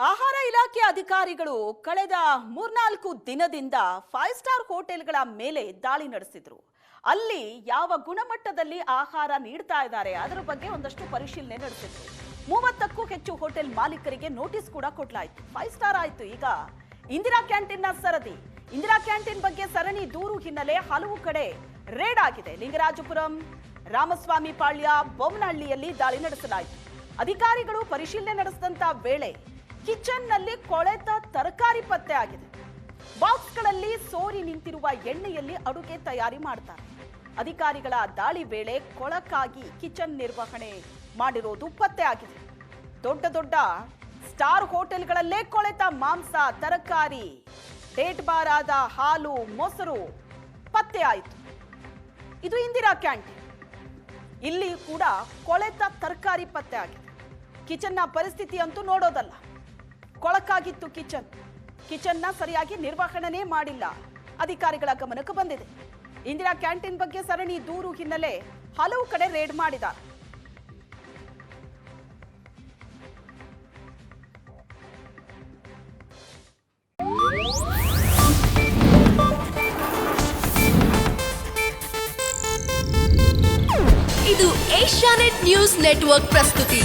ಆಹಾರ ಇಲಾಖೆ ಅಧಿಕಾರಿಗಳು ಕಳೆದ 3-4 ದಿನದಿಂದ 5 ಸ್ಟಾರ್ ಹೋಟೆಲ್ಗಳ ಮೇಲೆ ದಾಳಿ ನಡೆಸಿದ್ರು. ಅಲ್ಲಿ ಯಾವ ಗುಣಮಟ್ಟದಲ್ಲಿ ಆಹಾರ ನೀಡ್ತಾ ಇದ್ದಾರೆ ಅದರ ಬಗ್ಗೆ ಒಂದಷ್ಟು ಪರಿಶೀಲನೆ ನಡೆಸಿದ್ರು. 30ಕ್ಕೂ ಹೆಚ್ಚು ಹೋಟೆಲ್ ಮಾಲೀಕರಿಗೆ ನೋಟಿಸ್ ಕೂಡ ಕೊಡಲಾಯಿತು. 5 ಸ್ಟಾರ್ ಆಯ್ತು. ಈಗ ಇಂದಿರಾ ಕ್ಯಾಂಟೀನ್ನ ಸರದಿ. ಇಂದಿರಾ ಕ್ಯಾಂಟೀನ್ ಬಗ್ಗೆ ಸರಣಿ ದೂರು ಹಿನ್ನೆಲೆ ಹಲವು ಕಡೆ ರೇಡ್ ಆಗಿದೆ. ಲಿಂಗರಾಜಪುರಂ, ರಾಮಸ್ವಾಮಿ ಪಾಳ್ಯ, ಬೊಮ್ಮನಹಳ್ಳಿಯಲ್ಲಿ ದಾಳಿ ನಡೆಸಲಾಯಿತು. ಅಧಿಕಾರಿಗಳು ಪರಿಶೀಲನೆ ನಡೆಸಿದಂತ ವೇಳೆ ಕಿಚನ್ ನಲ್ಲಿ ಕೊಳೆತ ತರಕಾರಿ ಪತ್ತೆ ಆಗಿದೆ. ಬಾಕ್ಸ್ಗಳಲ್ಲಿ ಸೋರಿ ನಿಂತಿರುವ ಎಣ್ಣೆಯಲ್ಲಿ ಅಡುಗೆ ತಯಾರಿ ಮಾಡ್ತಾರೆ. ಅಧಿಕಾರಿಗಳ ದಾಳಿ ವೇಳೆ ಕೊಳಕಾಗಿ ಕಿಚನ್ ನಿರ್ವಹಣೆ ಮಾಡಿರೋದು ಪತ್ತೆ ಆಗಿದೆ. ದೊಡ್ಡ ದೊಡ್ಡ ಸ್ಟಾರ್ ಹೋಟೆಲ್ಗಳಲ್ಲೇ ಕೊಳೆತ ಮಾಂಸ, ತರಕಾರಿ, ಡೇಟ್ ಬಾರ್ ಆದ ಹಾಲು, ಮೊಸರು ಪತ್ತೆ ಆಯಿತು. ಇದು ಇಂದಿರಾ ಕ್ಯಾಂಟೀನ್. ಇಲ್ಲಿ ಕೂಡ ಕೊಳೆತ ತರಕಾರಿ ಪತ್ತೆ ಆಗಿದೆ. ಕಿಚನ್ನ ಪರಿಸ್ಥಿತಿ ಅಂತೂ ನೋಡೋದಲ್ಲ. ಕೊಳಕಾಗಿತ್ತು ಕಿಚನ್ನ ಸರಿಯಾಗಿ ನಿರ್ವಹಣೆ ಮಾಡಿಲ್ಲ. ಅಧಿಕಾರಿಗಳ ಗಮನಕ್ಕೆ ಬಂದಿದೆ. ಇಂದಿರಾ ಕ್ಯಾಂಟೀನ್ ಬಗ್ಗೆ ಸರಣಿ ದೂರು ಹಿನ್ನೆಲೆ ಹಲವು ಕಡೆ ರೇಡ್ ಮಾಡಿದ್ದಾರೆ. ಇದು ಏಷ್ಯಾನೆಟ್ ನ್ಯೂಸ್ ನೆಟ್ವರ್ಕ್ ಪ್ರಸ್ತುತಿ.